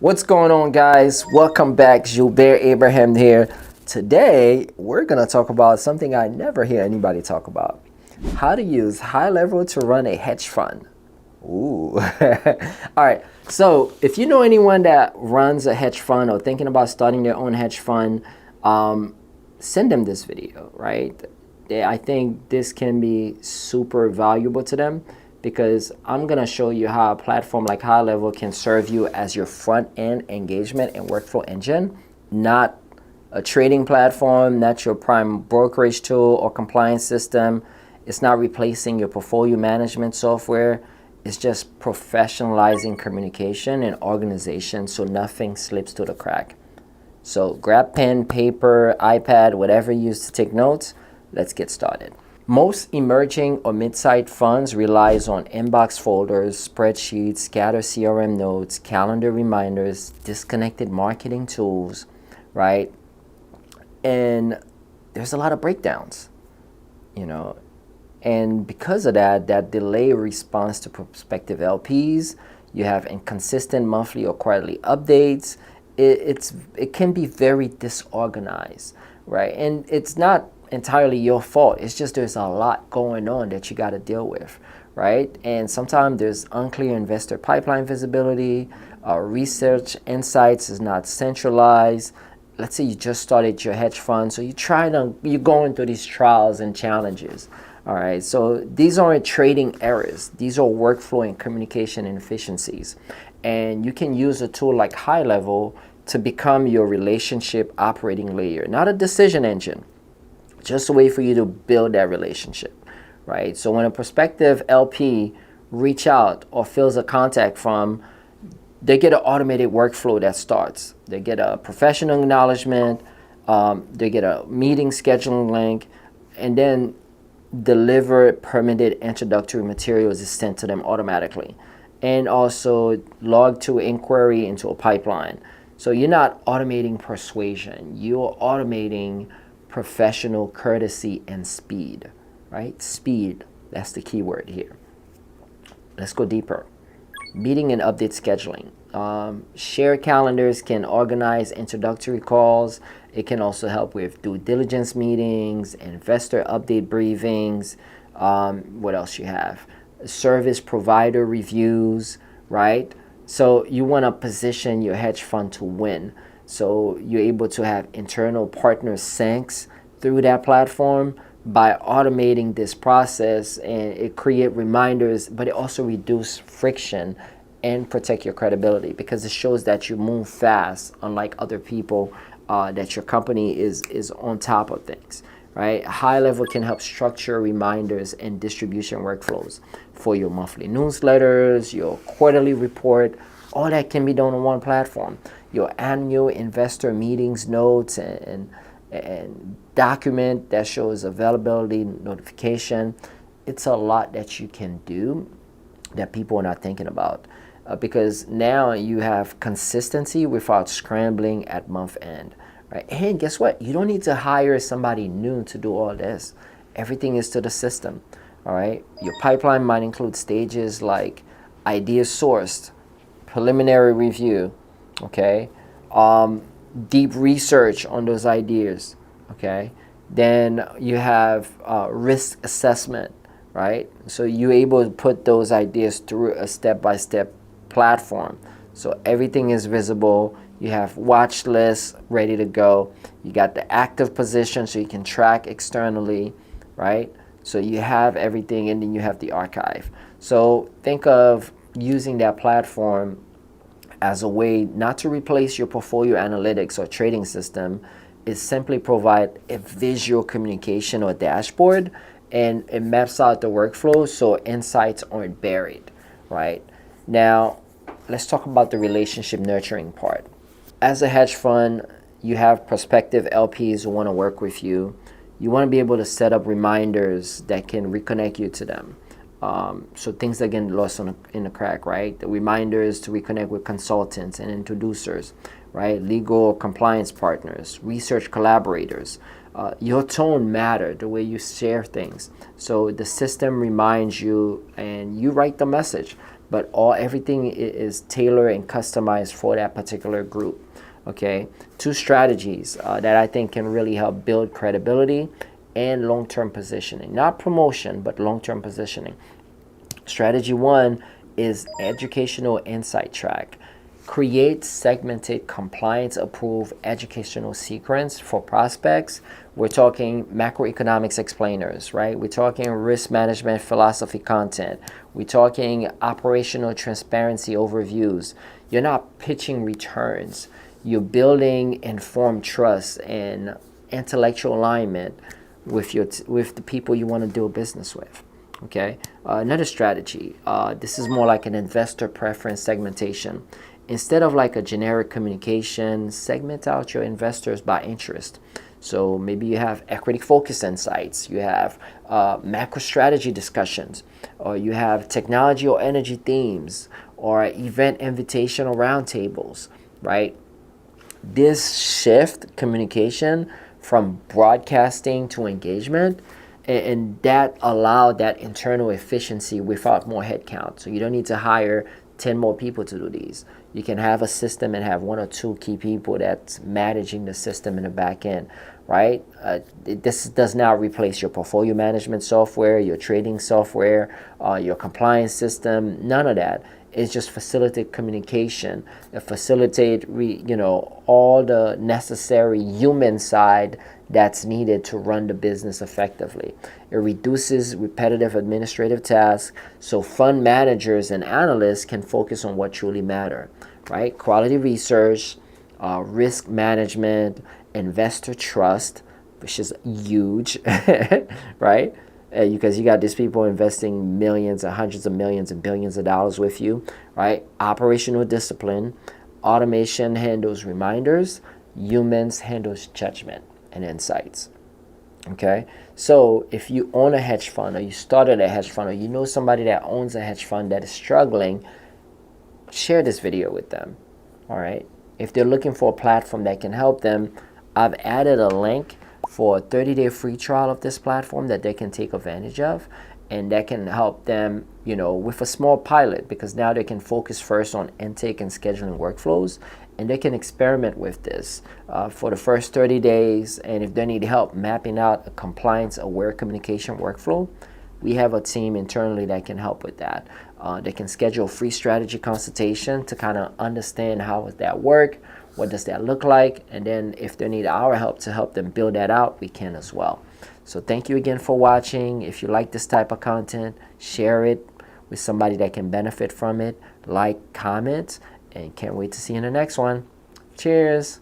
What's going on, guys? Welcome back. Julbert Abraham here. Today, we're going to talk about something I never hear anybody talk about. How to use high level to run a hedge fund. Ooh. All right. So if you know anyone that runs a hedge fund or thinking about starting their own hedge fund, send them this video, right? I think this can be super valuable to them because I'm going to show you how a platform like GoHighLevel can serve you as your front-end engagement and workflow engine, not a trading platform, not your prime brokerage tool or compliance system. It's not replacing your portfolio management software. It's just professionalizing communication and organization so nothing slips through the crack. So grab pen, paper, iPad, whatever you use to take notes. Let's get started. Most emerging or mid-sized funds relies on inbox folders, spreadsheets, scattered CRM notes, calendar reminders, disconnected marketing tools, right? And there's a lot of breakdowns, and because of that delay response to prospective LPs, you have inconsistent monthly or quarterly updates. It can be very disorganized, right? And it's not entirely your fault. It's just there's a lot going on that you got to deal with, right? And sometimes there's unclear investor pipeline visibility, research insights is not centralized. Let's say you just started your hedge fund, so you're going through these trials and challenges. All right, so these aren't trading errors. These are workflow and communication inefficiencies. And you can use a tool like GoHighLevel to become your relationship operating layer, not a decision engine, just a way for you to build that relationship, right? So when a prospective LP reach out or fills a contact form, they get an automated workflow that starts. They get a professional acknowledgement, they get a meeting scheduling link, and then delivered permitted introductory materials is sent to them automatically, and also log to inquiry into a pipeline. So you're not automating persuasion, you're automating professional courtesy and speed, right? Speed, that's the key word here. Let's go deeper. Meeting and update scheduling. Shared calendars can organize introductory calls. It can also help with due diligence meetings, investor update briefings. What else you have? Service provider reviews, right? So you want to position your hedge fund to win. So you're able to have internal partner syncs through that platform by automating this process, and it create reminders, but it also reduce friction and protect your credibility because it shows that you move fast, unlike other people, that your company is on top of things, right? GoHighLevel can help structure reminders and distribution workflows for your monthly newsletters, your quarterly report. All that can be done on one platform. Your annual investor meetings notes and document that shows availability notification. It's a lot that you can do that people are not thinking about. Because now you have consistency without scrambling at month end, right? And guess what? You don't need to hire somebody new to do all this. Everything is to the system, all right? Your pipeline might include stages like ideas sourced, preliminary review, okay? Deep research on those ideas, okay? Then you have risk assessment, right? So you're able to put those ideas through a step-by-step platform. So everything is visible. You have watch lists ready to go. You got the active position so you can track externally, right? So you have everything, and then you have the archive. So think of using that platform as a way not to replace your portfolio analytics or trading system. It simply provide a visual communication or dashboard, and it maps out the workflow so insights aren't buried, right? Now, let's talk about the relationship nurturing part. As a hedge fund, you have prospective LPs who want to work with you. You want to be able to set up reminders that can reconnect you to them. So things that get lost in the crack, right? The reminders to reconnect with consultants and introducers, right? Legal compliance partners, research collaborators. Your tone matter, the way you share things. So the system reminds you and you write the message. but everything is tailored and customized for that particular group. Okay, 2 strategies that I think can really help build credibility and long-term positioning. Not promotion, but long-term positioning. Strategy 1 is educational insight track. Create segmented, compliance-approved educational sequence for prospects. We're talking macroeconomics explainers, right? We're talking risk management philosophy content. We're talking operational transparency overviews. You're not pitching returns. You're building informed trust and intellectual alignment with with the people you want to do business with. Okay. Another strategy. This is more like an investor preference segmentation. Instead of like a generic communication, segment out your investors by interest. So maybe you have equity focus insights, you have macro strategy discussions, or you have technology or energy themes, or event invitational roundtables, right? This shift communication from broadcasting to engagement, and that allowed that internal efficiency without more headcount. So you don't need to hire 10 more people to do these. You can have a system and have 1 or 2 key people that's managing the system in the back end, right? This does not replace your portfolio management software, your trading software, your compliance system, none of that. It's just facilitate communication, facilitate all the necessary human side that's needed to run the business effectively. It reduces repetitive administrative tasks so fund managers and analysts can focus on what truly matter, right? Quality research, risk management, investor trust, which is huge, right? Because you got these people investing millions and hundreds of millions and billions of dollars with you, right? Operational discipline, automation handles reminders, humans handles judgment and insights. Okay, so if you own a hedge fund, or you started a hedge fund, or you know somebody that owns a hedge fund that is struggling, share this video with them. All right, if they're looking for a platform that can help them, I've added a link for a 30-day free trial of this platform that they can take advantage of, and that can help them, with a small pilot, because now they can focus first on intake and scheduling workflows, and they can experiment with this for the first 30 days. And if they need help mapping out a compliance-aware communication workflow, we have a team internally that can help with that. They can schedule a free strategy consultation to kind of understand how does that work, what does that look like, and then if they need our help to help them build that out, we can as well. So thank you again for watching. If you like this type of content, share it with somebody that can benefit from it, like, comment, and can't wait to see you in the next one. Cheers.